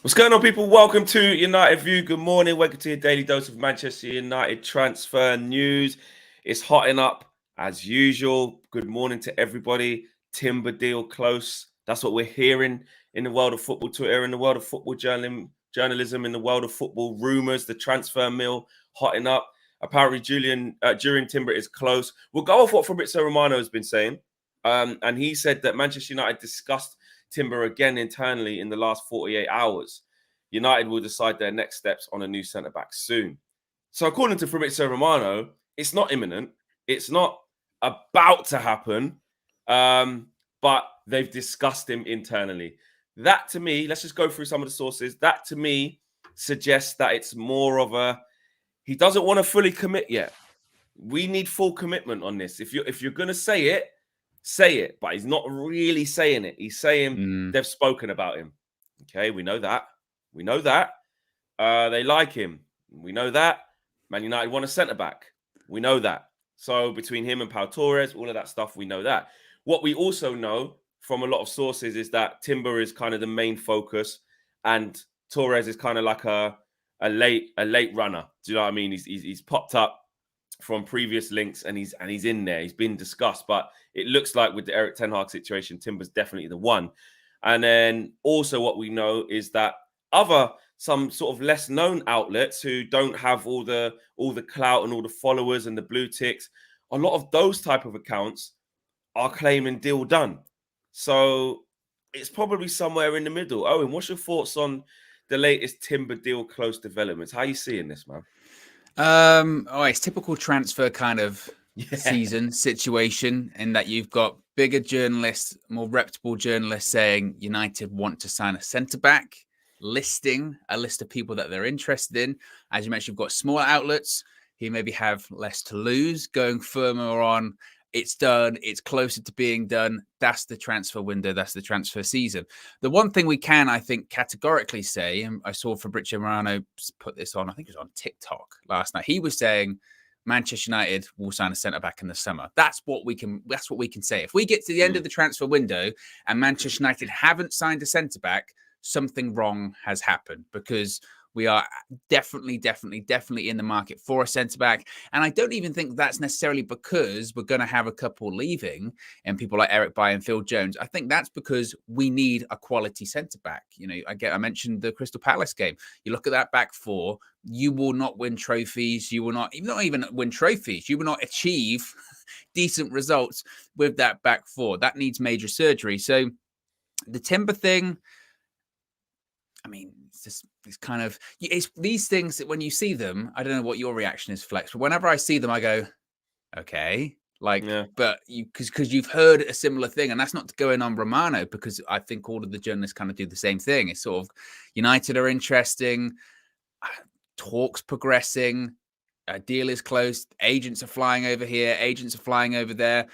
What's going on, people? Welcome to United View. Good morning. Welcome to your daily dose of Manchester United transfer news. It's hotting up as usual. Good morning to everybody. Timber deal close. That's what we're hearing in the world of football Twitter, in the world of football journalism, in the world of football rumors. The transfer mill hotting up. Apparently, during Timber is close. We'll go off what Fabrizio Romano has been saying. And he said that Manchester United discussed Timber again internally in the last 48 hours. United will decide their next steps on a new centre-back soon. So according to Fabrizio Romano, it's not imminent. It's not about to happen, but they've discussed him internally. That to me, let's just go through some of the sources. That to me suggests that it's more of he doesn't want to fully commit yet. We need full commitment on this. If you're gonna say it, but he's not really saying it. He's saying they've spoken about him. Okay, we know that. They like him. We know that. Man United want a centre-back. We know that. So between him and Pau Torres, all of that stuff, we know that. What we also know from a lot of sources is that Timber is kind of the main focus and Torres is kind of like a late runner. Do you know what I mean? He's popped up from previous links and he's in there. He's been discussed, but it looks like with the Eric Ten Hag situation, Timber's definitely the one. And then also what we know is that some sort of less known outlets who don't have all the clout and all the followers and the blue ticks, a lot of those type of accounts are claiming deal done. So it's probably somewhere in the middle. Owen, what's your thoughts on the latest Timber deal close developments? How are you seeing this, man? It's typical transfer kind of season situation in that you've got bigger journalists, more reputable journalists saying United want to sign a centre-back, listing a list of people that they're interested in. As you mentioned, you've got smaller outlets who maybe have less to lose, going firmer on it's done, it's closer to being done. That's the transfer window, that's the transfer season. The one thing we can, I think, categorically say, and I saw Fabrizio Romano put this on, I think it was on TikTok last night. He was saying Manchester United will sign a centre-back in the summer. That's what we can say. If we get to the end of the transfer window and Manchester United haven't signed a centre-back, something wrong has happened, because we are definitely in the market for a centre-back. And I don't even think that's necessarily because we're going to have a couple leaving and people like Eric Bailly and Phil Jones. I think that's because we need a quality centre-back. You know, I mentioned the Crystal Palace game. You look at that back four, you will not win trophies. You will not even win trophies. You will not achieve decent results with that back four. That needs major surgery. So the Timber thing, I mean, it's kind of, it's these things that when you see them, I don't know what your reaction is, Flex, but whenever I see them, I go, okay, but because you've heard a similar thing, and that's not to go in on Romano, because I think all of the journalists kind of do the same thing. It's sort of United are interesting, talks progressing, a deal is closed, agents are flying over here, agents are flying over there.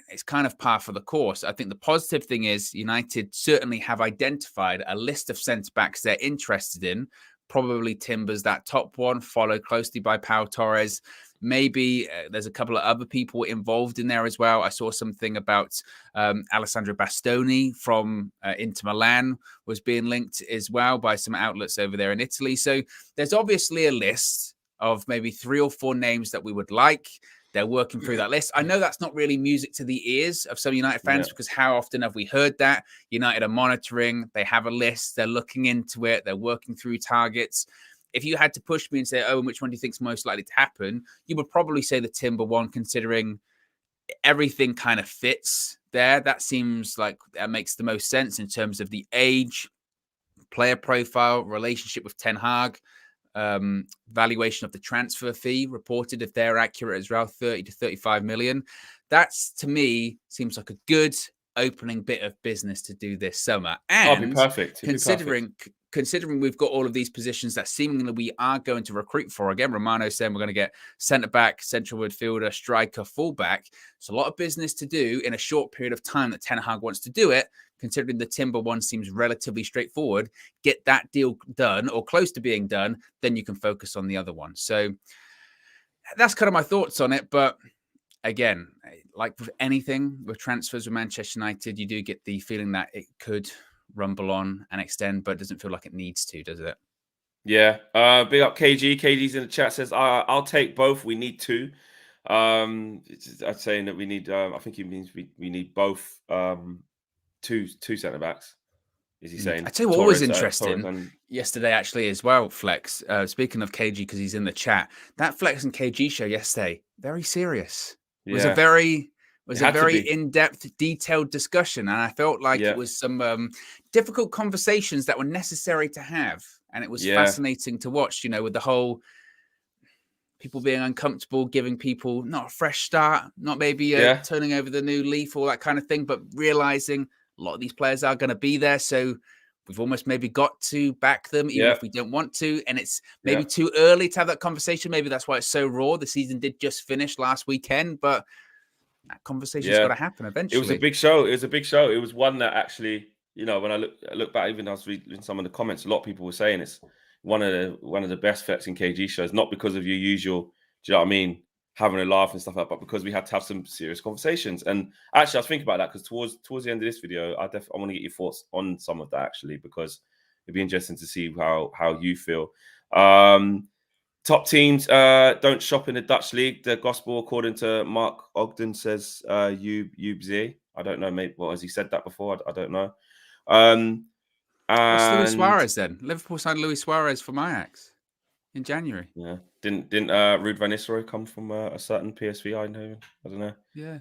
It's kind of par for the course. I think the positive thing is United certainly have identified a list of centre-backs they're interested in. Probably Timber's that top one, followed closely by Pau Torres. Maybe there's a couple of other people involved in there as well. I saw something about Alessandro Bastoni from Inter Milan was being linked as well by some outlets over there in Italy. So there's obviously a list of maybe 3 or 4 names that we would like. They're working through that list. I know that's not really music to the ears of some United fans, because how often have we heard that? United are monitoring. They have a list. They're looking into it. They're working through targets. If you had to push me and say, oh, and which one do you think is most likely to happen? You would probably say the Timber one, considering everything kind of fits there. That seems like that makes the most sense in terms of the age, player profile, relationship with Ten Hag. Valuation of the transfer fee reported, if they're accurate as well, 30 to 35 million. That's, to me, seems like a good opening bit of business to do this summer. And be perfect. Considering we've got all of these positions that seemingly we are going to recruit for. Again, Romano saying we're going to get centre-back, central midfielder, striker, full-back. It's a lot of business to do in a short period of time that Ten Hag wants to do it. Considering the Timber one seems relatively straightforward, get that deal done or close to being done, then you can focus on the other one. So that's kind of my thoughts on it. But again, like with anything with transfers with Manchester United, you do get the feeling that it could rumble on and extend, but it doesn't feel like it needs to, does it? Yeah. Big up KG. KG's in the chat says, I'll take both. We need two. I'm saying that we need. I think he means we need both. Two centre backs. Is he saying? I tell you what was interesting yesterday, actually, as well, Flex. Speaking of KG, because he's in the chat, that Flex and KG show yesterday, very serious. It was a very in-depth, detailed discussion, and I felt like it was some difficult conversations that were necessary to have, and it was fascinating to watch. You know, with the whole people being uncomfortable, giving people not a fresh start, not maybe turning over the new leaf, all that kind of thing, but realizing a lot of these players are going to be there. So we've almost maybe got to back them, even if we don't want to. And it's maybe too early to have that conversation. Maybe that's why it's so raw. The season did just finish last weekend, but that conversation's got to happen eventually. It was a big show. It was one that actually, you know, when I look back, even I was reading some of the comments, a lot of people were saying it's one of the best Flex and KG shows, not because of your usual, do you know what I mean, having a laugh and stuff like that, but because we had to have some serious conversations. And actually, I was thinking about that because towards the end of this video, I want to get your thoughts on some of that actually, because it'd be interesting to see how you feel. Top teams don't shop in the Dutch league. The gospel, according to Mark Ogden, says UBZ. I don't know, mate. Well, has he said that before? I don't know. What's Luis Suarez then? Liverpool signed Luis Suarez from Ajax in January. Yeah, didn't Ruud van Nistelrooy come from a certain PSV? I don't know. Yeah.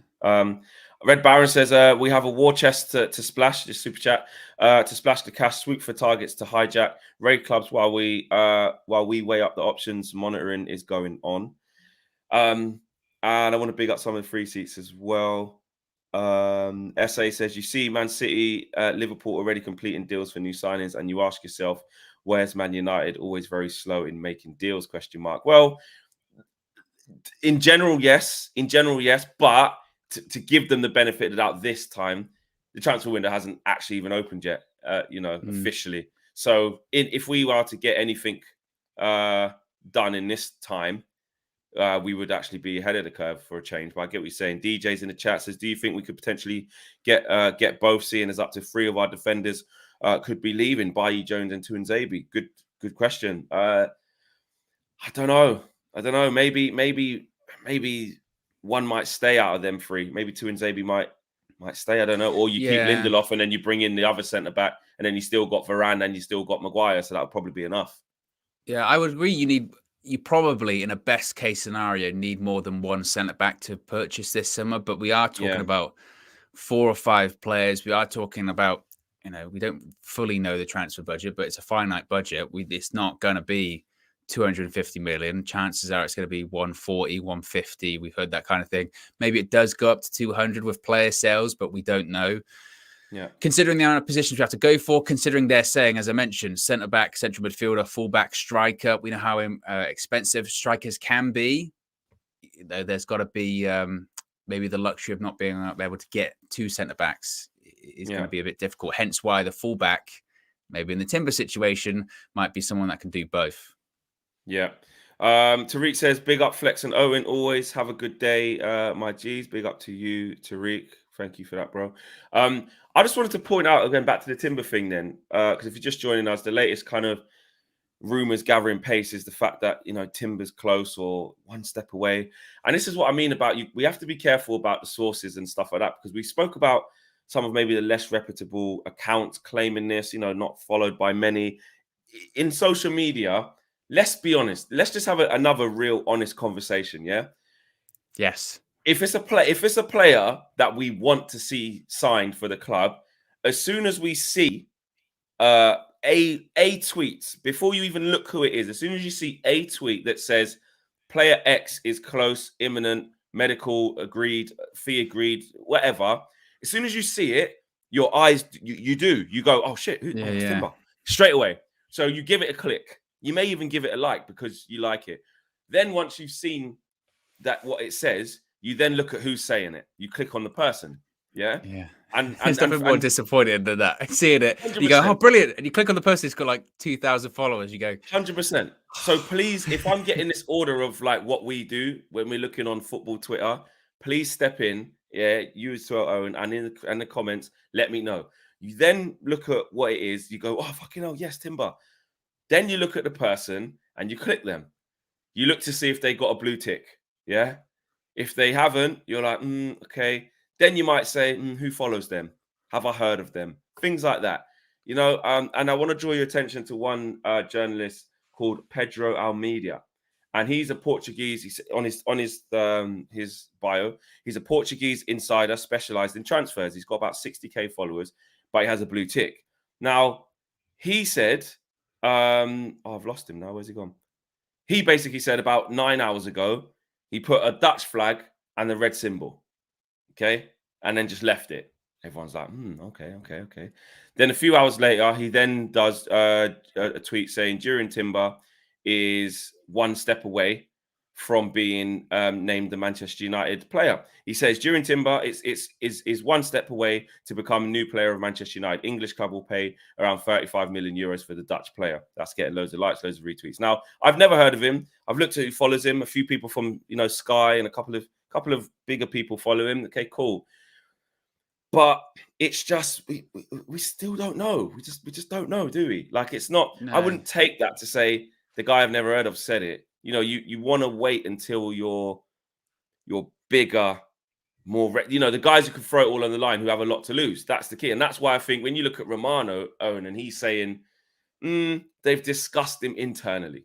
Red Baron says we have a war chest to splash. Just super chat to splash the cash, swoop for targets to hijack raid clubs while we weigh up the options. Monitoring is going on. And I want to big up some of the free seats as well. SA says, you see Man City, Liverpool already completing deals for new signings, and you ask yourself, where's Man United? Always very slow in making deals, ? Well, in general, yes, but to give them the benefit of the doubt this time, the transfer window hasn't actually even opened yet, officially. So if we were to get anything done in this time, we would actually be ahead of the curve for a change. But I get what you're saying. DJ's in the chat says, do you think we could potentially get both, seeing as up to 3 of our defenders could be leaving, Bailly, Jones and Tuanzebe? Good question. I don't know. Maybe one might stay out of them 3. Maybe Tuanzebe might stay. I don't know. Or you keep Lindelof and then you bring in the other centre back, and then you still got Varane and you still got Maguire. So that would probably be enough. Yeah, I would agree. You probably, in a best case scenario, need more than one centre back to purchase this summer. But we are talking about 4 or 5 players. We are talking about, we don't fully know the transfer budget, but it's a finite budget. It's not going to be 250 million. Chances are it's going to be 140, 150. We've heard that kind of thing. Maybe it does go up to 200 with player sales, but we don't know. Yeah. Considering the amount of positions we have to go for, considering they're saying, as I mentioned, centre back, central midfielder, full back, striker. We know how expensive strikers can be. There's got to be maybe the luxury of not being able to get 2 centre backs is going to be a bit difficult. Hence why the full back, maybe in the Timber situation, might be someone that can do both. Yeah. Tariq says, big up Flex and Owen. Always have a good day, my G's. Big up to you, Tariq. Thank you for that, bro. I just wanted to point out, again, back to the Timber thing then, because if you're just joining us, the latest kind of rumors gathering pace is the fact that, Timber's close or one step away. And this is what I mean about you. We have to be careful about the sources and stuff like that, because we spoke about some of maybe the less reputable accounts claiming this, not followed by many. In social media, let's be honest. Let's just have another real honest conversation, yeah? Yes. If it's a player that we want to see signed for the club, as soon as we see a tweet, before you even look who it is, as soon as you see a tweet that says player X is close, imminent, medical agreed, fee agreed, whatever, as soon as you see it, your eyes, you go, oh shit, it's Timber, straight away. So you give it a click. You may even give it a like because you like it. Then once you've seen that what it says, you then look at who's saying it. You click on the person. Yeah. And there's nothing more disappointed than that. Seeing it, 100%. You go, oh, brilliant. And you click on the person, it's got like 2,000 followers. You go, 100%. So please, if I'm getting this order of like what we do when we're looking on football Twitter, please step in. Yeah, use to Owen and in the comments, let me know. You then look at what it is. You go, oh, fucking hell, yes, Timber. Then you look at the person and you click them. You look to see if they got a blue tick. Yeah. If they haven't, you're like, okay. Then you might say, who follows them? Have I heard of them? Things like that. And I want to draw your attention to one journalist called Pedro Almeida, and he's a Portuguese. He's on his bio. He's a Portuguese insider specialized in transfers. He's got about 60K followers, but he has a blue tick. Now, he said, I've lost him now. Where's he gone? He basically said about 9 hours ago, he put a Dutch flag and the red symbol, okay, and then just left it. Everyone's like, okay. Then a few hours later, he then does a tweet saying Duran Timber is one step away from being named the Manchester United player. He says Duran Timber is one step away to become a new player of Manchester United. English club will pay around 35 million euros for the Dutch player. That's getting loads of likes, loads of retweets. Now, I've never heard of him. I've looked at who follows him. A few people from Sky and a couple of bigger people follow him. Okay, cool. But it's just we still don't know. We just don't know, do we? Like, it's not. No. I wouldn't take that to say the guy I've never heard of said it. You want to wait until you're bigger, more. The guys who can throw it all on the line, who have a lot to lose. That's the key, and that's why I think when you look at Romano, Owen, and he's saying they've discussed him internally.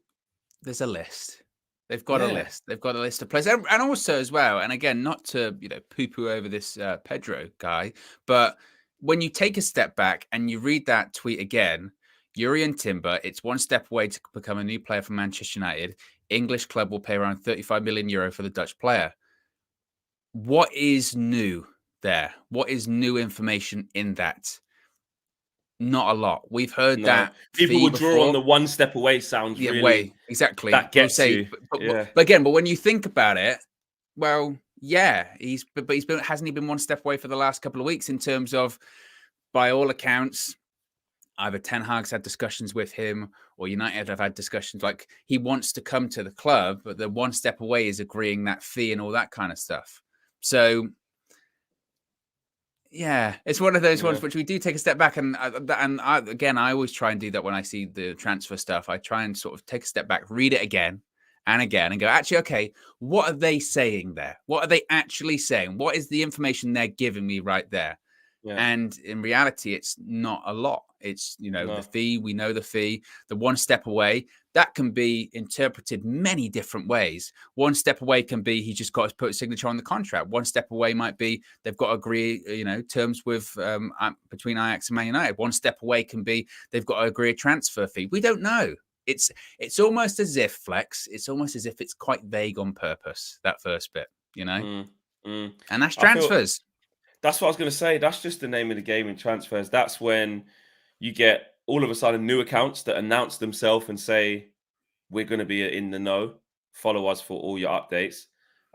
There's a list. They've got a list. They've got a list of players. And also as well, and again, not to, poo-poo over this Pedro guy, but when you take a step back and you read that tweet again, Jurrien Timber, it's one step away to become a new player for Manchester United. English club will pay around 35 million euro for the Dutch player. What is new there? What is new information in that? Not a lot. We've heard that people will draw on the one step away sounds really exactly. That gets you. But again, but when you think about it, well, yeah, hasn't he been one step away for the last couple of weeks in terms of, by all accounts, either Ten Hag's had discussions with him or United have had discussions. Like, he wants to come to the club, but the one step away is agreeing that fee and all that kind of stuff. So. Yeah, it's one of those ones which we do take a step back, and I always try and do that when I see the transfer stuff. I try and sort of take a step back, read it again and again, and go, actually, okay, what are they saying there? What are they actually saying? What is the information they're giving me right there? Yeah. And in reality, it's not a lot. It's, the fee, we know the fee, the one step away, that can be interpreted many different ways. One step away can be he just got to put a signature on the contract. One step away might be they've got to agree, terms with between Ajax and Man United. One step away can be they've got to agree a transfer fee. We don't know. It's almost as if, Flex, it's almost as if it's quite vague on purpose, that first bit, And that's transfers. That's what I was going to say. That's just the name of the game in transfers. That's when you get all of a sudden new accounts that announce themselves and say, we're going to be in the know. Follow us for all your updates.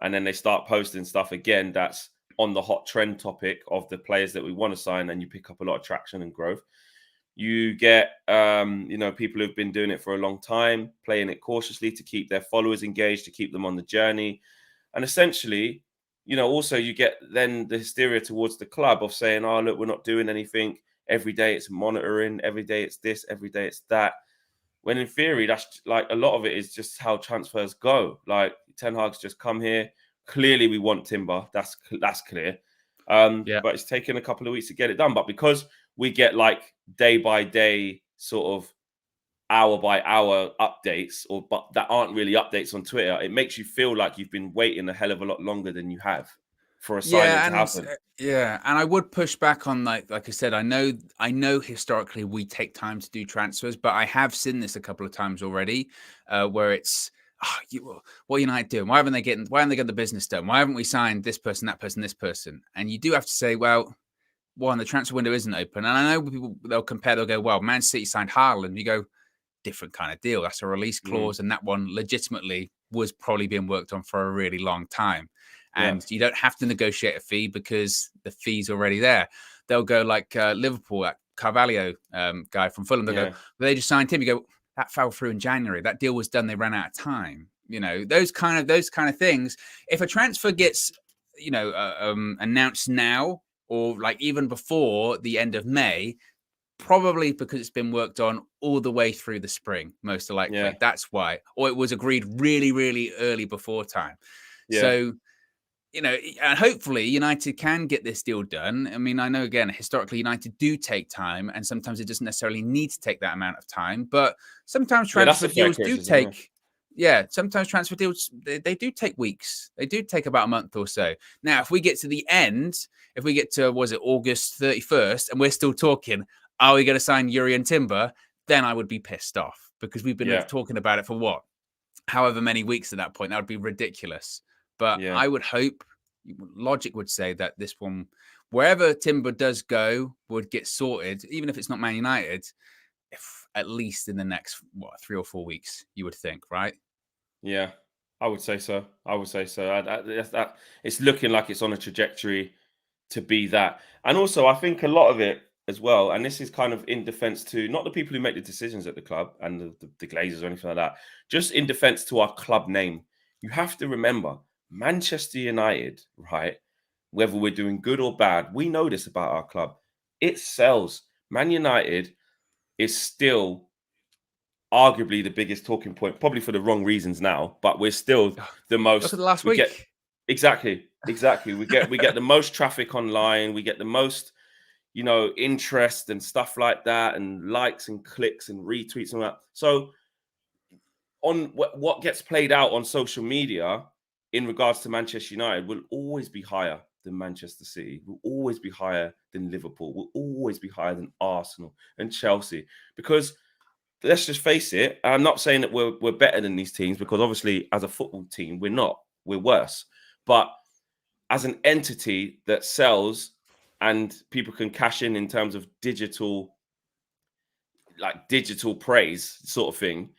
And then they start posting stuff again that's on the hot trend topic of the players that we want to sign, and you pick up a lot of traction and growth. You get, people who've been doing it for a long time, playing it cautiously to keep their followers engaged, to keep them on the journey. And essentially, also you get then the hysteria towards the club of saying, oh, look, we're not doing anything. Every day it's monitoring. Every day it's this. Every day it's that. When in theory, that's like a lot of it is just how transfers go. Like, Ten Hag's just come here. Clearly, we want Timber. That's clear. But it's taken a couple of weeks to get it done. But because we get like day by day, sort of hour by hour updates, but that aren't really updates on Twitter, it makes you feel like you've been waiting a hell of a lot longer than you have for a signing to happen. Yeah, and I would push back on like I said, I know historically we take time to do transfers, but I have seen this a couple of times already, where it's what are United doing? Why haven't they getting the business done? Why haven't we signed this person, that person, this person? And you do have to say, well, one, the transfer window isn't open. And I know people, they'll go, well, Man City signed Haaland. You go, different kind of deal. That's a release clause. And that one legitimately was probably being worked on for a really long time. And you don't have to negotiate a fee because the fee's already there. They'll go like Liverpool, that Carvalho guy from Fulham. They'll go, they just signed him. You go, that fell through in January. That deal was done. They ran out of time. Those kind of things. If a transfer gets, announced now, or like even before the end of May, probably because it's been worked on all the way through the spring, most likely. Yeah. That's why. Or it was agreed really, really early before time. Yeah. So, and hopefully United can get this deal done. I mean, I know, again, historically, United do take time, and sometimes it doesn't necessarily need to take that amount of time. But sometimes Yeah, that's transfer a fair deals do criticism. take, sometimes transfer deals, they do take weeks. They do take about a month or so. Now, if we get to the end, if we get to, was it August 31st, and we're still talking, are we going to sign Yuri and Timber? Then I would be pissed off because we've been talking about it for what? However many weeks at that point. That would be ridiculous. But I would hope, logic would say that this one, wherever Timber does go, would get sorted, even if it's not Man United, if at least in the next 3 or 4 weeks, you would think, right? Yeah, I would say so. I would say so. That it's looking like it's on a trajectory to be that. And also, I think a lot of it as well, and this is kind of in defense to not the people who make the decisions at the club and the Glazers or anything like that, just in defense to our club name. You have to remember Manchester United, right? Whether we're doing good or bad, we know this about our club. It sells. Man United is still arguably the biggest talking point, probably for the wrong reasons now, but we're still the most. Look at the last week. Exactly. We get the most traffic online. We get the most, interest and stuff like that, and likes and clicks and retweets and that. So, on what gets played out on social media in regards to Manchester United will always be higher than Manchester City. Will always be higher than Liverpool. Will always be higher than Arsenal and Chelsea, because let's just face it. I'm not saying that we're better than these teams, because obviously as a football team, we're not. We're worse. But as an entity that sells and people can cash in terms of digital praise sort of thing,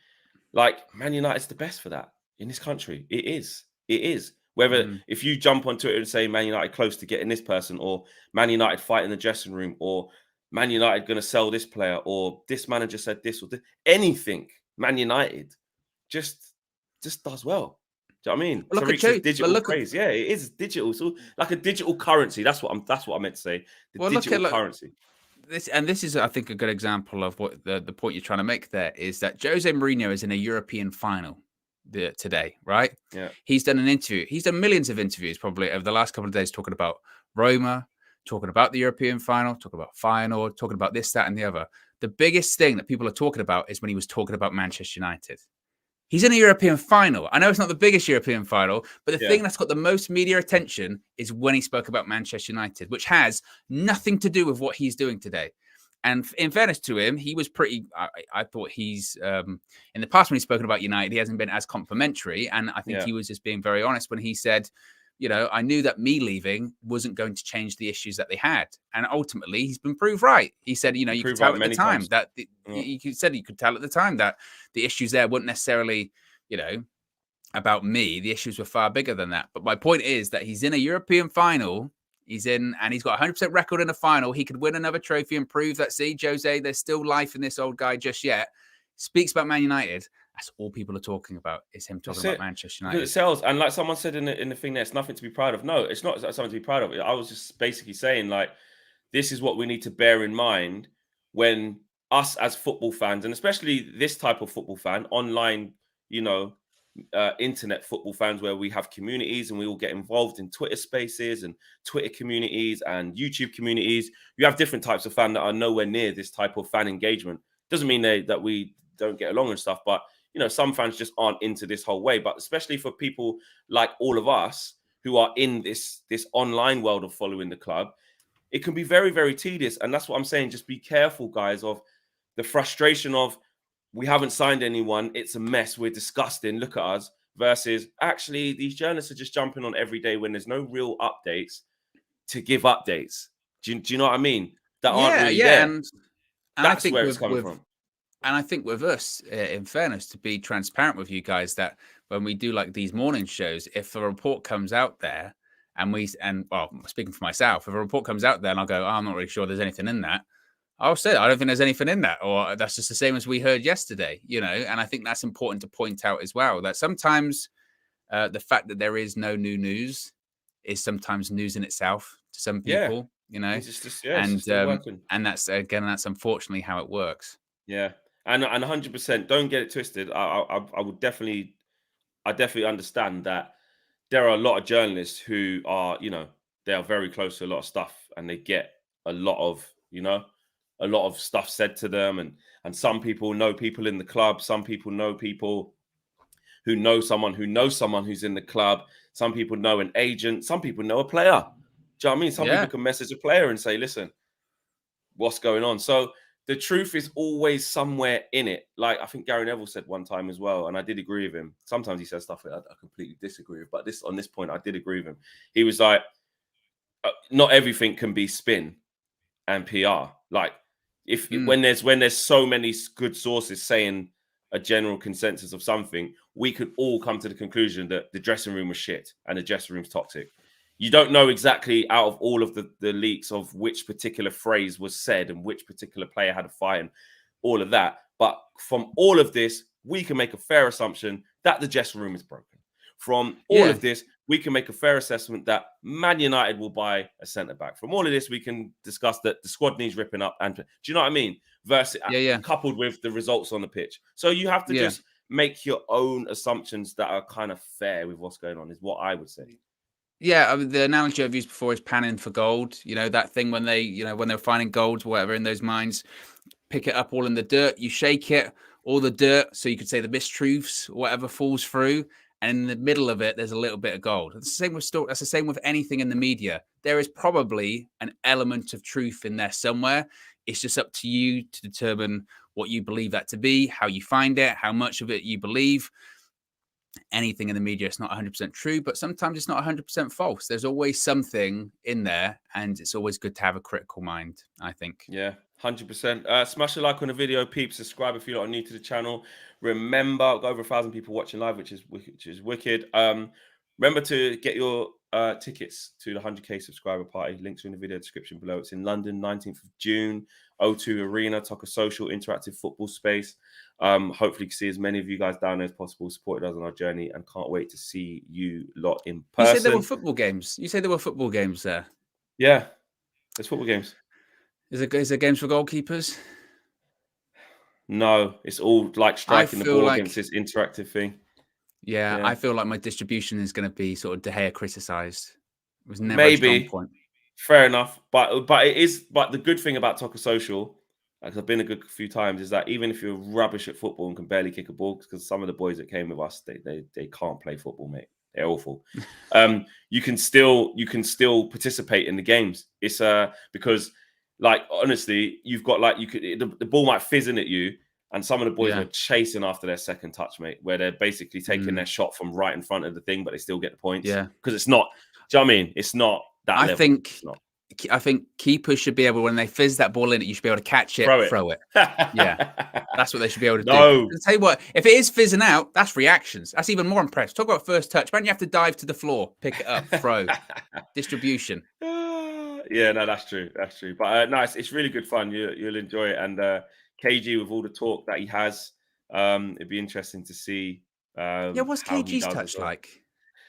like Man United's the best for that in this country. It is. It is. Whether if you jump on Twitter and say Man United close to getting this person, or Man United fight in the dressing room, or Man United going to sell this player, or this manager said this, or this, anything, Man United just does well. Do you know what I mean? Well, Tariq says digital praise. Yeah, it is digital. So like a digital currency. That's what I meant to say. Digital currency. This is, I think, a good example of what the point you're trying to make there is that Jose Mourinho is in a European final today, right? Yeah. He's done an interview. He's done millions of interviews probably over the last couple of days talking about Roma, talking about the European final, talking about Feyenoord, talking about this, that, and the other. The biggest thing that people are talking about is when he was talking about Manchester United. He's in a European final. I know it's not the biggest European final, but the thing that's got the most media attention is when he spoke about Manchester United, which has nothing to do with what he's doing today. And in fairness to him, he was pretty. I thought he's in the past when he's spoken about United, he hasn't been as complimentary, and I think he was just being very honest when he said, I knew that me leaving wasn't going to change the issues that they had. And ultimately, he's been proved right. He said, you could tell at the time that you could tell at the time that the issues there weren't necessarily, about me. The issues were far bigger than that. But my point is that he's in a European final. He's in, and he's got a 100% record in a final. He could win another trophy and prove that, see, Jose, there's still life in this old guy just yet. Speaks about Man United. That's all people are talking about, is him talking about Manchester United. Because it sells. And like someone said in the thing there, it's nothing to be proud of. No, it's not something to be proud of. I was just basically saying, like, this is what we need to bear in mind when us as football fans, and especially this type of football fan, online, internet football fans, where we have communities and we all get involved in Twitter spaces and Twitter communities and YouTube communities. You have different types of fan that are nowhere near this type of fan engagement. Doesn't mean that we don't get along and stuff, but some fans just aren't into this whole way. But especially for people like all of us who are in this online world of following the club, it can be very, very tedious. And that's what I'm saying. Just be careful, guys, of the frustration of, we haven't signed anyone, it's a mess, we're disgusting, look at us, versus actually these journalists are just jumping on every day when there's no real updates to give updates. Do you know what I mean? That aren't really there. And that's where it's coming from. And I think with us, in fairness, to be transparent with you guys, that when we do like these morning shows, if a report comes out there speaking for myself, if a report comes out there and I'll go, I'm not really sure there's anything in that, I'll say, I don't think there's anything in that, or that's just the same as we heard yesterday, and I think that's important to point out as well, that sometimes the fact that there is no new news is sometimes news in itself to some people. you know, It's just yeah, it's just still working. and that's unfortunately how it works. Yeah, and 100%. Don't get it twisted. I would definitely, I definitely understand that there are a lot of journalists who are, they are very close to a lot of stuff, and they get a lot of, a lot of stuff said to them, and some people know people in the club, some people know people who know someone who knows someone who's in the club, some people know an agent, some people know a player. Do you know what I mean? Some Yeah, people can message a player and say, "Listen, what's going on?" So the truth is always somewhere in it. Like I think Gary Neville said one time as well, and I did agree with him. Sometimes he says stuff that I completely disagree with, but on this point, I did agree with him. He was like, "Not everything can be spin and PR. Like if mm, when there's so many good sources saying a general consensus of something, we could all come to the conclusion that the dressing room was shit and the dressing room's toxic. You don't know exactly out of all of the leaks of which particular phrase was said and which particular player had a fight and all of that. But from all of this, we can make a fair assumption that the dressing room is broken. From all yeah, of this, we can make a fair assessment that Man United will buy a centre back. From all of this, we can discuss that the squad needs ripping up. And do you know what I mean? Versus yeah, coupled with the results on the pitch. So you have to yeah. just make your own assumptions that are kind of fair with what's going on, is what I would say. Yeah, I mean, the analogy I've used before is panning for gold. You know, that thing when they, when they're finding gold, whatever, in those mines, pick it up all in the dirt, you shake it, all the dirt, so you could say the mistruths, whatever falls through, and in the middle of it, there's a little bit of gold. It's the same with that's the same with anything in the media. There is probably an element of truth in there somewhere. It's just up to you to determine what you believe that to be, how you find it, how much of it you believe. Anything in the media, it's not 100% true, but sometimes it's not 100% false. There's always something in there, and it's always good to have a critical mind, I think. Yeah, 100%. Smash a like on the video, peeps. Subscribe if you're not new to the channel. Remember, I've got over 1,000 people watching live, which is wicked. Remember to get your tickets to the 100k subscriber party. Links are in the video description below. It's in London, 19th of June, O2 Arena, Tucker Social, interactive football space. Hopefully, see as many of you guys down there as possible. Supported us on our journey, and can't wait to see you lot in person. You said there were football games. You said there were football games there. Yeah, there's football games. Is there games for goalkeepers? No, it's all like I striking the feel ball like, against this interactive thing. yeah, Yeah, I feel like my distribution is going to be sort of De Gea criticised. It was never a strong maybe. point. Fair enough, but it is. But the good thing about Tucker Social, like I've been a good few times, is that even if you're rubbish at football and can barely kick a ball, because some of the boys that came with us, they can't play football, mate. They're awful. You can still participate in the games. It's because like honestly, you've got like the ball might fizz in at you, and some of the boys Yeah. were chasing after their second touch, mate, where they're basically taking their shot from right in front of the thing, but they still get the points. Yeah. Because it's not. Do you know what I mean? It's not that I level. think It's not. I think keepers should be able, when they fizz that ball in it, you should be able to catch it, throw it. Yeah. That's what they should be able to do. No. I'll tell you what, if it is fizzing out, that's reactions. That's even more impressive. Talk about first touch. Man, you have to dive to the floor, pick it up, throw. Distribution. Yeah, no, that's true. That's true. But no, it's really good fun. You'll enjoy it. And KG, with all the talk that he has, it'd be interesting to see Yeah, what's how he KG's does touch as well. like?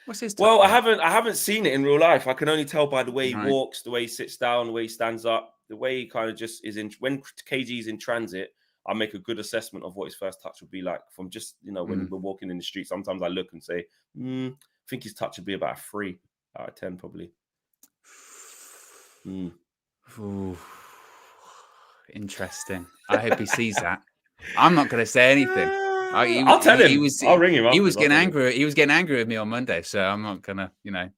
What's his touch Well, like? I haven't seen it in real life. I can only tell by the way he Right. walks, the way he sits down, the way he stands up, the way he kind of just is in. When KG's in transit, I make a good assessment of what his first touch would be like. From just when we're walking in the street, sometimes I look and say, I think his touch would be about a 3 out of 10, probably. Ooh. Interesting. I hope he sees that. I'm not going to say anything. I'll tell him. I'll ring him. He was getting angry. He was getting angry with me on Monday, so I'm not gonna, I'm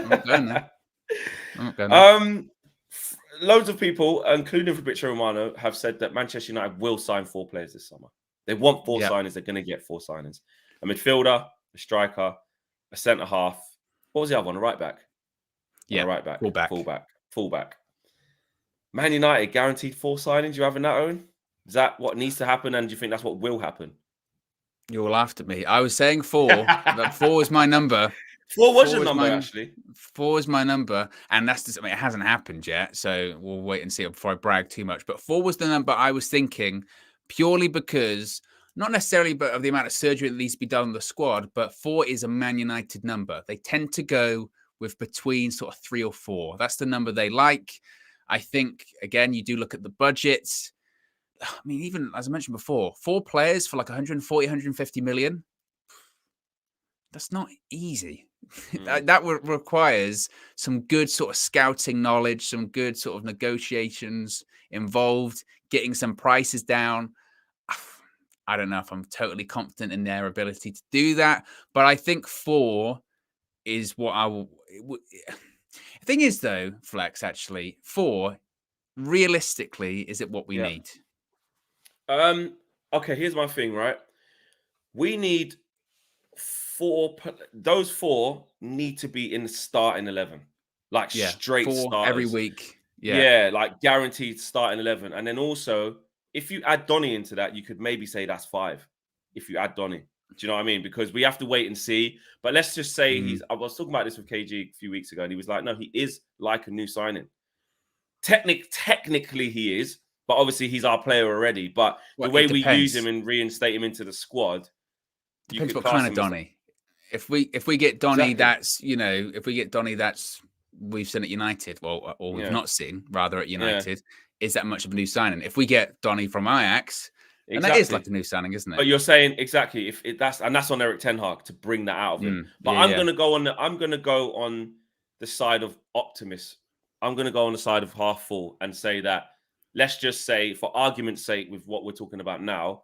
not going there. I'm not going there. Loads of people, including Fabrizio Romano, have said that Manchester United will sign 4 players this summer. They want 4 signings. They're going to get 4 signings: a midfielder, a striker, a centre half. What was the other one? A right back. Yeah, a right back. fullback. Man United guaranteed 4 signings. You having that, Owen? Is that what needs to happen, and do you think that's what will happen? You all laughed at me. I was saying 4, but 4 is my number. 4 was your number, actually. 4 is my number, and that's just, I mean, it hasn't happened yet, so we'll wait and see before I brag too much. But 4 was the number I was thinking, purely because, not necessarily but of the amount of surgery that needs to be done on the squad, but 4 is a Man United number. They tend to go with between sort of 3 or 4. That's the number they like. I think, again, you do look at the budgets. I mean, even as I mentioned before, 4 players for like 140, 150 million. That's not easy. That requires some good sort of scouting knowledge, some good sort of negotiations involved, getting some prices down. I don't know if I'm totally confident in their ability to do that, but I think 4 is what I will. The thing is, though, Flex, actually, 4, realistically, is it what we need? Okay, here's my thing, right? We need 4. Those 4 need to be in the starting 11, like straight 4 starters every week. Yeah, like guaranteed starting 11. And then also, if you add Donny into that, you could maybe say that's 5. If you add Donny, do you know what I mean? Because we have to wait and see. But let's just say I was talking about this with KG a few weeks ago, and he was like, "No, he is like a new signing. Technically, he is, but obviously he's our player already. But the way we use him and reinstate him into the squad, depends what kind of Donny. If we get Donny, that's if we get Donny, that's we've seen at United, or we've not seen rather at United. Is that much of a new signing? If we get Donny from Ajax, and that is like a new signing, isn't it? But you're saying exactly if that's on Eric Ten Hag to bring that out of him. But I'm gonna go on the side of optimist. I'm gonna go on the side of half full and say that let's just say, for argument's sake, with what we're talking about now,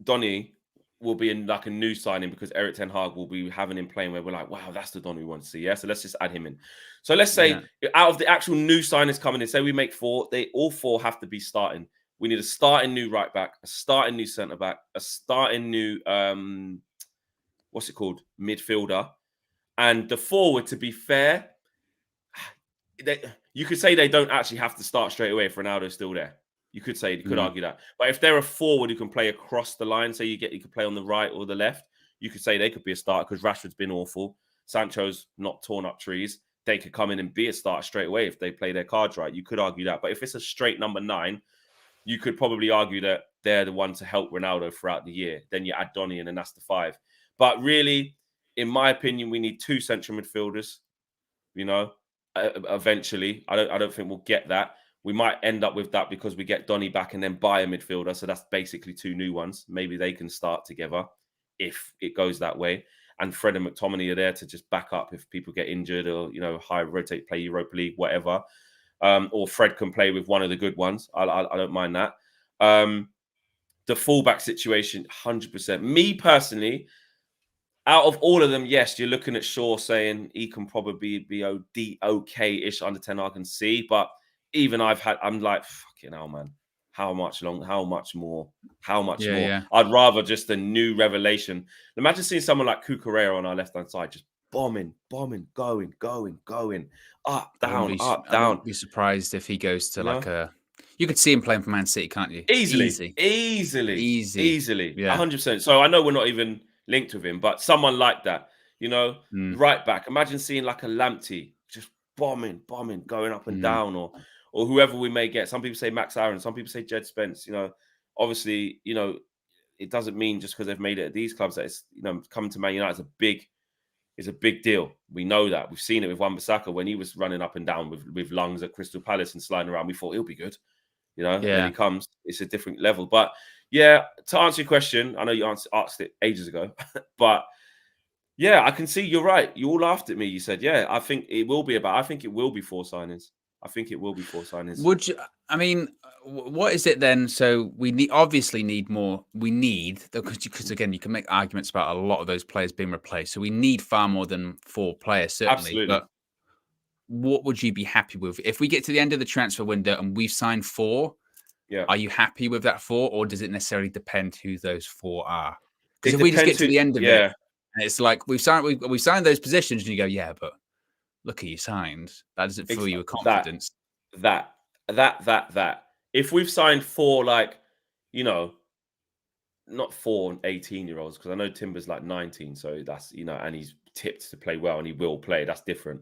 Donny will be in like a new signing because Eric Ten Hag will be having him playing where we're like, wow, that's the Donny we want to see. Yeah, so let's just add him in. So let's say out of the actual new signings coming in, say we make 4, they all 4 have to be starting. We need a starting new right back, a starting new centre back, a starting new midfielder, and the forward. To be fair, you could say they don't actually have to start straight away if Ronaldo's still there. You could say, you could argue that. But if they're a forward who can play across the line, say you could play on the right or the left, you could say they could be a starter because Rashford's been awful. Sancho's not torn up trees. They could come in and be a starter straight away if they play their cards right. You could argue that. But if it's a straight number 9, you could probably argue that they're the one to help Ronaldo throughout the year. Then you add Donny in and that's the 5. But really, in my opinion, we need 2 central midfielders, eventually. I don't think we'll get that. We might end up with that because we get Donny back and then buy a midfielder. So that's basically 2 new ones. Maybe they can start together if it goes that way. And Fred and McTominay are there to just back up if people get injured or, high rotate, play Europa League, whatever. Or Fred can play with one of the good ones. I don't mind that. The fullback situation, 100%. Me personally, out of all of them, yes, you're looking at Shaw saying he can probably be okay-ish under Ten Hag and see, but even I'm like, fucking hell, man. How much more? Yeah. I'd rather just a new revelation. Imagine seeing someone like Cucurella on our left-hand side, just bombing, going. Up, down. I wouldn't be surprised if he goes to you could see him playing for Man City, can't you? Easily. Yeah. 100%. So I know we're not even linked with him, but someone like that, right back. Imagine seeing like a Lamptey just bombing, going up and down, or whoever we may get. Some people say Max Aaron, some people say Jed Spence. Obviously, it doesn't mean just because they've made it at these clubs that it's coming to Man United is a big deal. We know that. We've seen it with Wan-Bissaka when he was running up and down with lungs at Crystal Palace and sliding around. We thought he'll be good. And then he comes, it's a different level. But yeah, to answer your question, I know you asked it ages ago, but yeah, I can see you're right. You all laughed at me. You said, yeah, I think it will be 4 signings. Would you? I mean, what is it then? So we obviously need more. We need, because again, you can make arguments about a lot of those players being replaced. So we need far more than 4 players, certainly. Absolutely. But what would you be happy with if we get to the end of the transfer window and we've signed 4? Yeah. Are you happy with that 4, or does it necessarily depend who those 4 are? Because if we just get to the end of it, and it's like we've signed those positions, and you go, yeah, but look who you signed. That doesn't fill you with confidence. That. If we've signed 4, not 4 18-year-olds, because I know Timber's like 19, so that's and he's tipped to play well and he will play. That's different.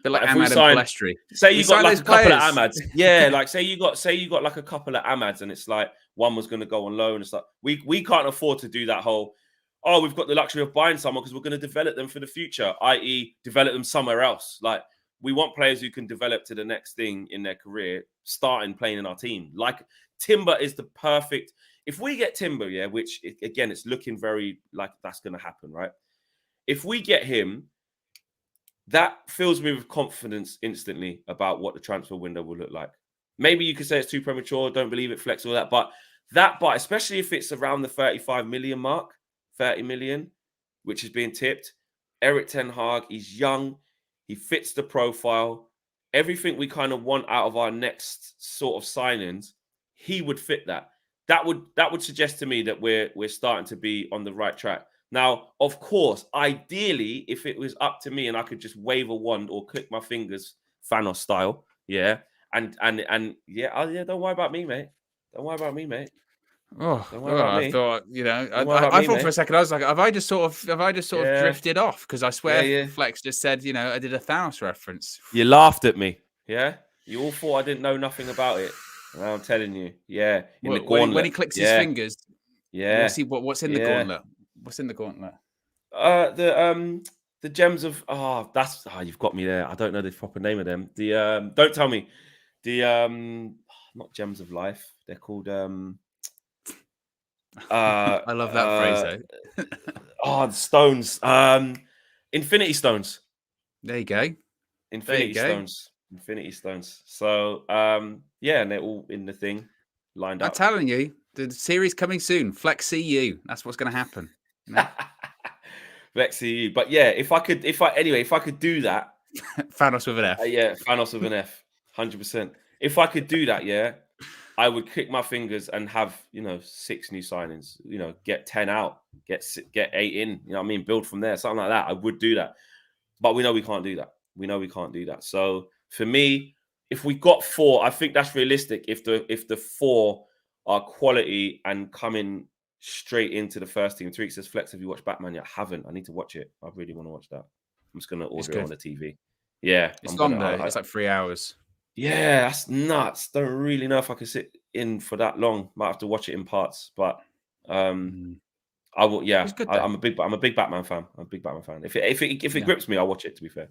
But like Ahmad and Palestri. Say you got like a couple of Ahmads. Yeah, like say you got like a couple of Ahmads and it's like one was going to go on loan and stuff. We can't afford to do that whole, oh, we've got the luxury of buying someone because we're going to develop them for the future, i.e., develop them somewhere else. Like, we want players who can develop to the next thing in their career, starting playing in our team. Like, Timber is the perfect. If we get Timber, yeah, which again, it's looking very like that's going to happen, right? If we get him, that fills me with confidence instantly about what the transfer window will look like. Maybe you could say it's too premature, don't believe it, flex all that, but especially if it's around the 35 million mark, 30 million, which is being tipped. Eric Ten Hag, he's young, he fits the profile. Everything we kind of want out of our next sort of signings, he would fit that. That would suggest to me that we're starting to be on the right track. Now, of course, ideally, if it was up to me and I could just wave a wand or click my fingers, Thanos style, yeah, and yeah, oh yeah, don't worry about me, mate. Don't worry about me, mate. Oh, Don't worry about I me. thought, you know, Don't worry about I me, thought for mate. a second, I was like, have I just sort of Yeah, drifted off? Because I yeah, swear yeah. Flex just said, you know, I did a Thanos reference. You laughed at me, yeah. You all thought I didn't know nothing about it. And I'm telling you, yeah, in the When he gauntlet, clicks his yeah, fingers, we'll yeah, see what's in the yeah. gauntlet. What's in the gauntlet? The gems of you've got me there. I don't know the proper name of them. The don't tell me. The not gems of life. They're called I love that phrase though. the stones. Infinity stones. There you go. Infinity stones. Infinity stones. So yeah, and they're all in the thing lined I'm up. telling you, the series coming soon. Flex EU. That's what's going to happen. You know? Let's see you. But yeah, if I could do that, Thanos with an F. yeah, Thanos with an F, 100%. If I could do that, yeah, I would click my fingers and have 6 new signings. Get 10 out, get 8 in. You know what I mean? Build from there, something like that. I would do that, but we know we can't do that. So for me, if we got 4, I think that's realistic. If the 4 are quality and coming straight into the first team. Tariq says, Flex, have you watched Batman yet? I haven't. I need to watch it. I really want to watch that. I'm just going to order it on the TV. Yeah. It's I'm long gonna, though. It's like 3 hours. Yeah, that's nuts. Don't really know if I can sit in for that long. Might have to watch it in parts, but I will. Yeah, It's good, I'm a big Batman fan. I'm a big Batman fan. If it grips me, I'll watch it. To be fair,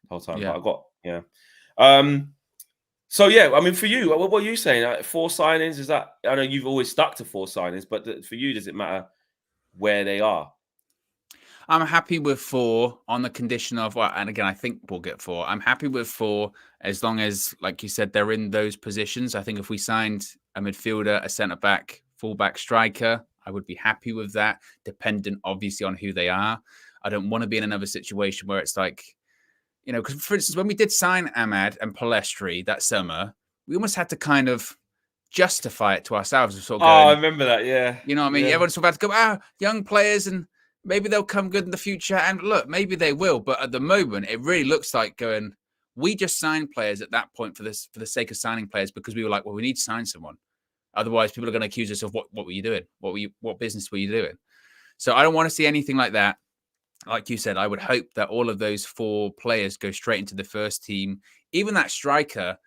the whole time. Yeah. But I got So yeah, I mean, for you, what are you saying? 4 signings? Is that? I know you've always stuck to 4 signings, but for you, does it matter where they are? I'm happy with 4 on the condition of, well, and again, I think we'll get 4. I'm happy with 4 as long as, like you said, they're in those positions. I think if we signed a midfielder, a centre back, fullback, striker, I would be happy with that, dependent obviously on who they are. I don't want to be in another situation where it's like, because for instance, when we did sign Ahmad and Palestri that summer, we almost had to kind of justify it to ourselves. Sort of going, I remember that. Yeah, you know what I mean? Yeah. Everyone's about to go, young players, and maybe they'll come good in the future. And look, maybe they will. But at the moment, it really looks like going, we just signed players at that point for the sake of signing players because we were like, well, we need to sign someone. Otherwise, people are going to accuse us of what were you doing? What business were you doing? So I don't want to see anything like that. Like you said, I would hope that all of those 4 players go straight into the first team. Even that striker,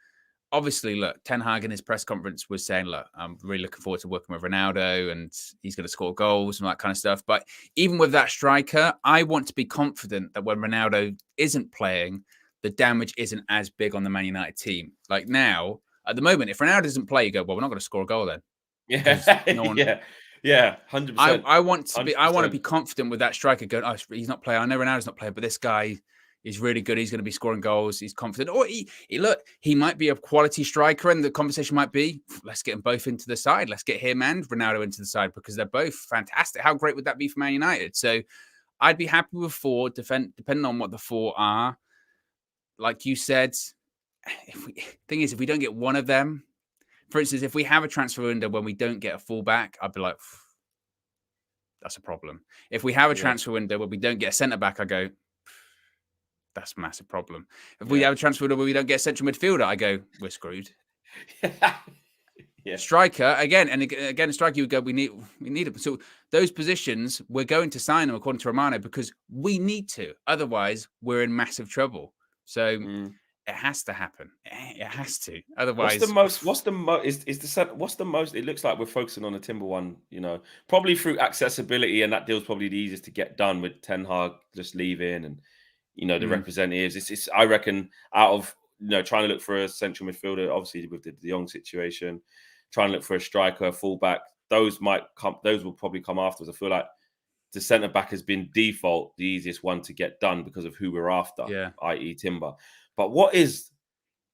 obviously, look, Ten Hag in his press conference was saying, look, I'm really looking forward to working with Ronaldo and he's going to score goals and that kind of stuff. But even with that striker, I want to be confident that when Ronaldo isn't playing, the damage isn't as big on the Man United team. Like now, at the moment, if Ronaldo doesn't play, you go, well, we're not going to score a goal then. Yeah, no one... yeah, 100%. I want to 100%. I want to be confident with that striker going, oh, he's not playing. I know Ronaldo's not playing, but this guy is really good. He's going to be scoring goals. He's confident. Or he might be a quality striker, and the conversation might be, let's get them both into the side. Let's get him and Ronaldo into the side because they're both fantastic. How great would that be for Man United? So I'd be happy with 4, depending on what the 4 are. Like you said, if we don't get one of them, for instance, if we have a transfer window when we don't get a fullback, I'd be like, that's a problem. If we have a transfer window where we don't get a centre back, I go, that's a massive problem. If we have a transfer window where we don't get a central midfielder, I go, we're screwed. Striker again, striker, you would go, we need him. So those positions, we're going to sign them according to Romano because we need to. Otherwise, we're in massive trouble. So It has to happen. It has to. What's the Otherwise, most? What's the most? Is the what's the most? It looks like we're focusing on the Timber one. Probably through accessibility, and that deal's probably the easiest to get done with Ten Hag just leaving, and the representatives. It's I reckon out of trying to look for a central midfielder, obviously with the young situation, trying to look for a striker, a fullback. Those might come. Those will probably come afterwards. I feel like the centre back has been default the easiest one to get done because of who we're after, yeah. i.e. Timber. But what is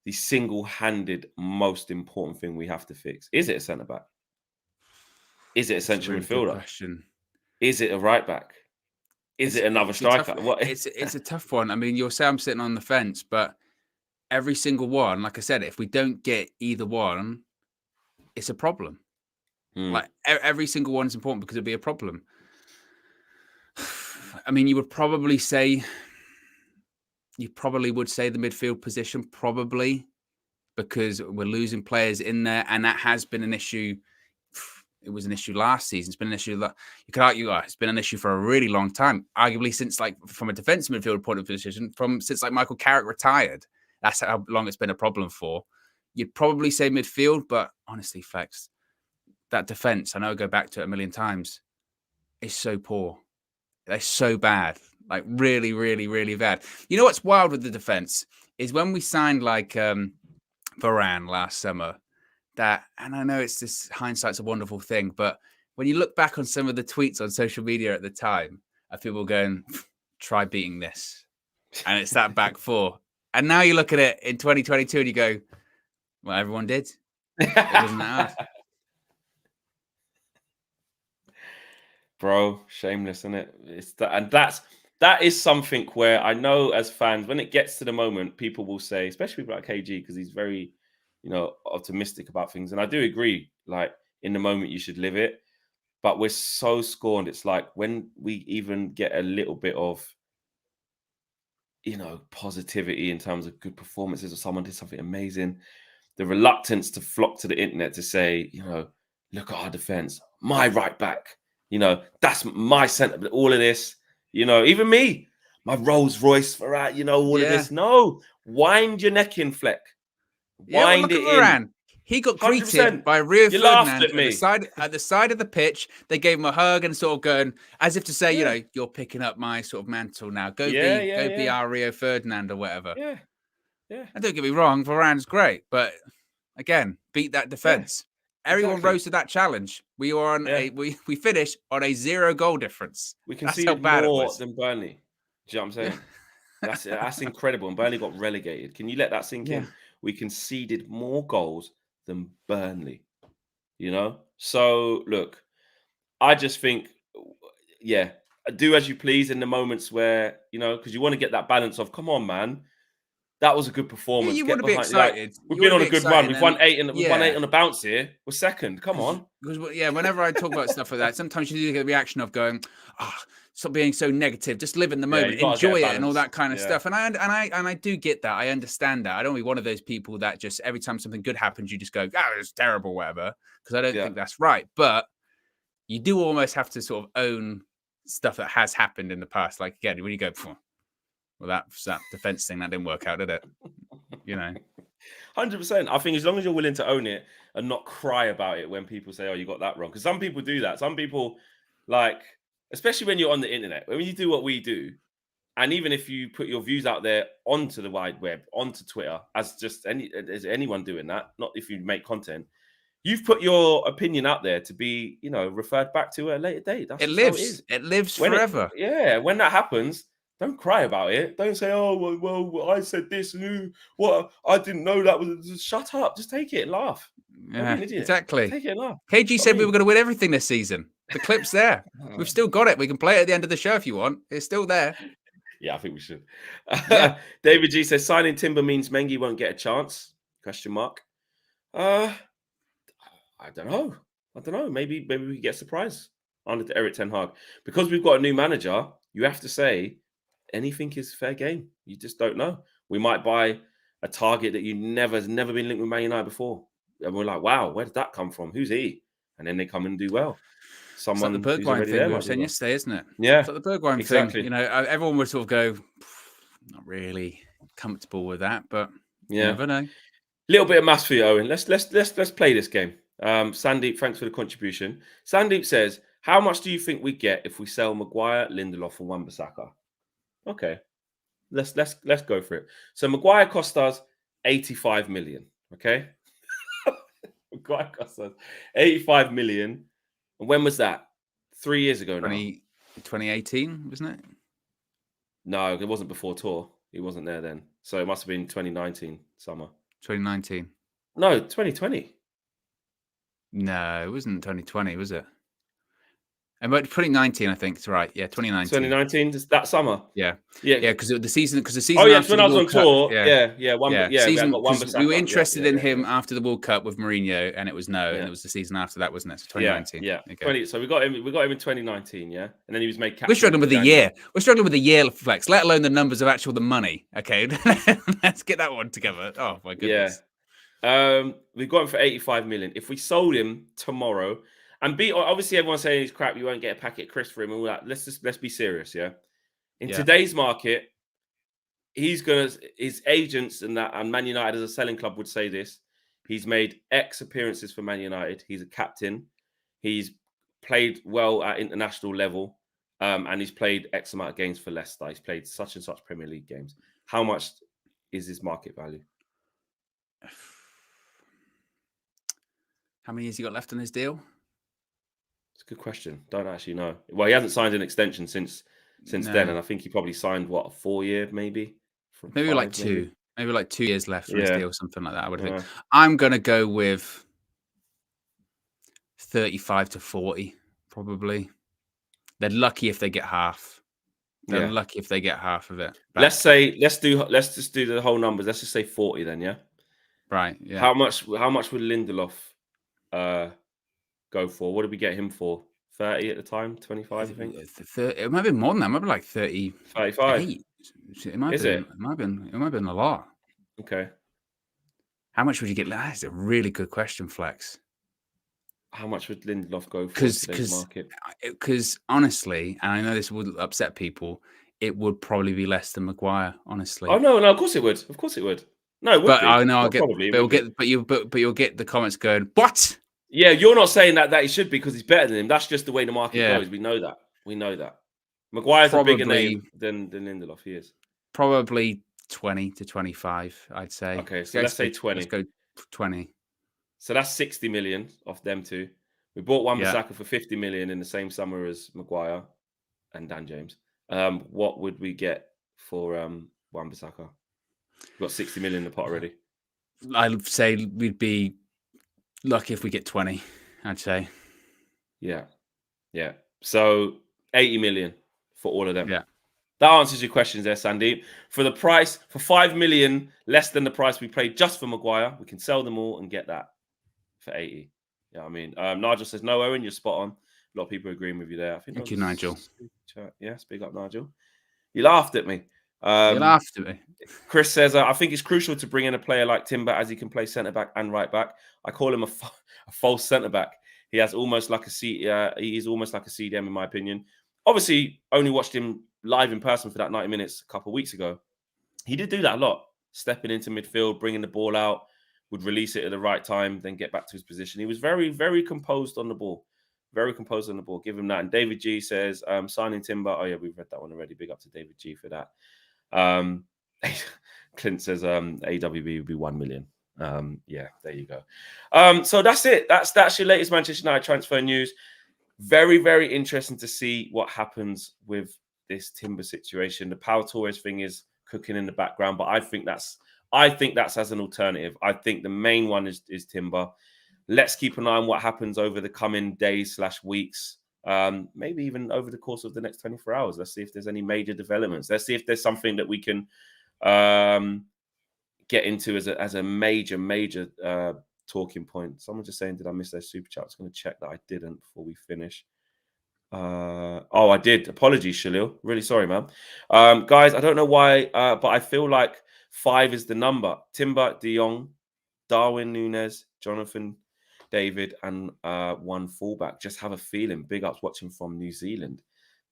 the single-handed most important thing we have to fix? Is it a centre back? Is it a It's a central really good midfielder? question. Is it a right back? Is it another striker? It's a tough one. I mean, you'll say I'm sitting on the fence, but every single one, like I said, if we don't get either one, it's a problem. Like every single one is important because it'll be a problem. I mean, you probably would say the midfield position, probably, because we're losing players in there, and that has been an issue. It was an issue last season. It's been an issue that you could argue it's been an issue for a really long time, arguably since, like, from a defensive midfield point of position, since like Michael Carrick retired. That's how long it's been a problem for. You'd probably say midfield, but honestly, Flex, that defense, I know I go back to it a million times, is so poor. They're so bad, like really, really, really bad. You know what's wild with the defense is when we signed like Varane last summer. And I know it's this hindsight's a wonderful thing, but when you look back on some of the tweets on social media at the time, of people going, "Try beating this," and it's that back four. And now you look at it in 2022 and you go, "Well, everyone did. It wasn't that hard." Bro, shameless, isn't it? That is something where I know as fans, when it gets to the moment, people will say, especially people like KG, because he's very, optimistic about things. And I do agree, like in the moment you should live it. But we're so scorned. It's like when we even get a little bit of, positivity in terms of good performances or someone did something amazing, the reluctance to flock to the internet to say, look at our defense, my right back. That's my centre. All of this, even me, my Rolls Royce for that, all of this. No, wind your neck in, Fleck. Yeah, well, Wind look at it in. Varane. He got 100%. greeted by Rio You laughed Ferdinand at me. at the side of the pitch. They gave him a hug and sort of going as if to say, Yeah. you're picking up my sort of mantle now. Go Yeah, be our Rio Ferdinand or whatever. Yeah. And don't get me wrong, Varane's great, but again, beat that defense. Everyone exactly. rose to that challenge. We were on we finished on a 0 goal difference. We That's how conceded bad it more was. than Burnley. Do you know what I'm saying? That's incredible. And Burnley got relegated. Can you let that sink in? We conceded more goals than Burnley. So look, I just think, do as you please in the moments where, because you want to get that balance of, come on, man. That was a good performance. You Get want to be behind. excited. We've been on a good run. We've won 8 we've won 8 on the bounce here. We're second. Come on. Because whenever I talk about stuff like that, sometimes you do get the reaction of going, stop being so negative. Just live in the moment, enjoy it, and all that kind of stuff. And I do get that. I understand that. I don't be one of those people that just every time something good happens, you just go, it's terrible, whatever. Because I don't think that's right. But you do almost have to sort of own stuff that has happened in the past. Like again, when you go, well, that defense thing that didn't work out, did it? 100%. I think as long as you're willing to own it and not cry about it when people say, "Oh, you got that wrong," because some people do that. Some people, like, especially when you're on the internet, when you do what we do, and even if you put your views out there onto the wide web, onto Twitter, as anyone doing that, not if you make content, you've put your opinion out there to be, referred back to at a later date. That's it lives. It lives forever. When that happens. Don't cry about it. Don't say, "Oh, well, I said this. What? I didn't know that was." Just shut up. Just take it and laugh. Yeah, exactly. Take it and laugh. KG said we were going to win everything this season. The clip's there. We've still got it. We can play it at the end of the show if you want. It's still there. Yeah, I think we should. Yeah. David G says signing Timber means Mengi won't get a chance? ? I don't know. Maybe we get surprised under Eric Ten Hag because we've got a new manager. You have to say. Anything is fair game. You just don't know. We might buy a target that has never been linked with Man United before. And we're like, wow, where did that come from? Who's he? And then they come and do well. Someone it's like the Bergwijn thing we were saying yesterday, isn't it? Yeah. It's like the Bergwijn thing. Everyone would sort of go, not really. comfortable with that, but you Yeah. never know. Little bit of maths for you, Owen. Let's play this game. Sandeep, thanks for the contribution. Sandeep says, "How much do you think we get if we sell Maguire, Lindelof, and Wan-Bissaka?" Okay, let's go for it. So Maguire cost us 85 million. Okay, Maguire cost us 85 million. And when was that? 3 years ago now. 2018, wasn't it? No, it wasn't before tour. He wasn't there then. So it must have been 2019 summer. 2019. No, 2020. No, it wasn't 2020, was it? And but 2019, I think it's right. Yeah, 2019. 2019, just that summer. Yeah, Yeah, because the season Oh yeah, after when the I was on World Cup, tour. yeah, Yeah, we season got one because we were Bissaka. interested in him after the World Cup with Mourinho, and it was no, and Yeah. it was the season after that, wasn't it? So 2019. Yeah. Okay. 20. So we got him in 2019. Yeah, and then he was made captain. We're struggling with the year. We're struggling with the year, Flex. Let alone the numbers of actual the money. Okay, let's get that one together. Oh my goodness. Yeah. We got him for 85 million. If we sold him tomorrow, and obviously everyone's saying he's crap, you won't get a packet crisp for him and all that. Let's be serious. Yeah. In today's market, his agents and Man United as a selling club would say this. He's made X appearances for Man United. He's a captain. He's played well at international level. And he's played X amount of games for Leicester. He's played such and such Premier League games. How much is his market value? How many years he got left on his deal? It's a good question. Don't actually know. Well, he hasn't signed an extension since then, and I think he probably signed a 4-year, maybe. Maybe like two. Maybe like 2 years left on his deal, something like that. I would think. I'm gonna go with 35 to 40, probably. They're lucky if they get half. They're lucky if they get half of it. Back. Let's just do the whole numbers. Let's just say 40 then, yeah. Right. Yeah. How much would Lindelof go for? What did we get him for? 30 at the time, 25, I think. It might be more than that. It might be like 30. 35. It might have been a lot. Okay. How much would you get? That's a really good question, Flex. How much would Lindelof go for in today's market? Because honestly, and I know this would upset people, it would probably be less than Maguire. Honestly. Oh no, of course it would. Of course it would. No, it would but be. I know you'll get the comments going, what? Yeah, you're not saying that he should be because he's better than him. That's just the way the market goes. We know that. Maguire's a bigger name than Lindelof. He is. Probably 20 to 25, I'd say. Okay, so let's say 20. Let's go 20. So that's 60 million off them two. We bought Wan-Bissaka for 50 million in the same summer as Maguire and Dan James. What would we get for Wan-Bissaka? We've got 60 million in the pot already. I'd say we'd be lucky if we get 20, I'd say. Yeah. So 80 million for all of them. Yeah. That answers your questions there, Sandeep. For the price, for 5 million, less than the price we paid just for Maguire, we can sell them all and get that for 80. Yeah, I mean, Nigel says, no, Owen, you're spot on. A lot of people are agreeing with you there. I think Thank you, Nigel. Yeah, speak up, Nigel. You laughed at me. You laughed at me. Chris says, I think it's crucial to bring in a player like Timber as he can play centre-back and right-back. I call him a false centre-back. He has almost like he is almost like a CDM, in my opinion. Obviously, only watched him live in person for that 90 minutes a couple of weeks ago. He did do that a lot, stepping into midfield, bringing the ball out, would release it at the right time, then get back to his position. He was very, very composed on the ball. Very composed on the ball. Give him that. And David G says, signing Timber. Oh, yeah, we've read that one already. Big up to David G for that. Clint says AWB would be 1 million. Yeah, there you go. So that's it. That's your latest Manchester United transfer news. Very, very interesting to see what happens with this Timber situation. The Pau Torres thing is cooking in the background, but I think that's as an alternative. I think the main one is Timber. Let's keep an eye on what happens over the coming days/weeks. Maybe even over the course of the next 24 hours. Let's see if there's any major developments. Let's see if there's something that we can get into as a major talking point. Someone just saying, did I miss their super chat? I was going to check that I didn't before we finish. I did. Apologies, Shalil. Really sorry, man. Guys, I don't know why, but I feel like 5 is the number. Timber, De Jong, Darwin Núñez, Jonathan David, and 1 fullback. Just have a feeling. Big ups watching from New Zealand.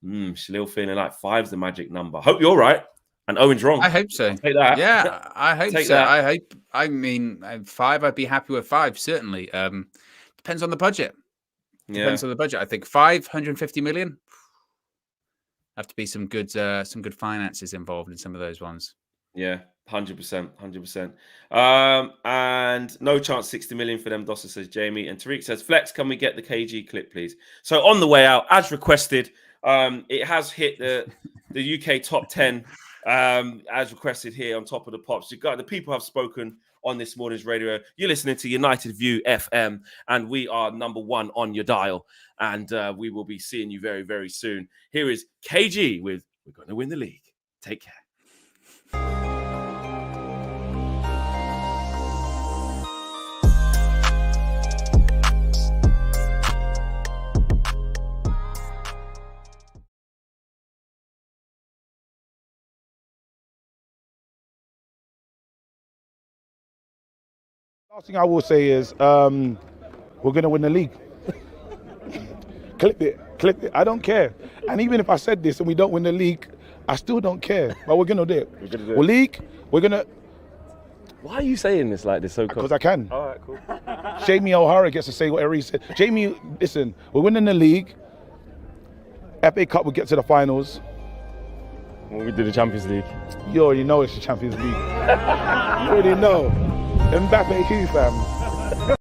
Shalil feeling like 5's the magic number. Hope you're right. And Owen's wrong. I hope so. I'll take that. Yeah, I hope Take so. that. I mean, 5. I'd be happy with 5. Certainly. Depends on the budget. Depends on the budget. I think 550 million. Have to be some good finances involved in some of those ones. Yeah, 100%, 100%. And no chance 60 million for them, Dawson, says Jamie. And Tariq says, Flex, can we get the KG clip, please? So on the way out, as requested, it has hit the UK top 10 as requested here on Top of the Pops. The people have spoken on this morning's radio. You're listening to United View FM, and we are number 1 on your dial. And we will be seeing you very, very soon. Here is KG with We're Going to Win the League. Take care. Last thing I will say is we're going to win the league. Clip it. I don't care. And even if I said this and we don't win the league, I still don't care. But we're going to do it. We're going to. Why are you saying this like this so Because I can. All right, cool. Jamie O'Hara gets to say whatever he said. Jamie, listen, we're winning the league. FA Cup will get to the finals. When we do the Champions League. You already know it's the Champions League. You already know. Mbappe, who, fam?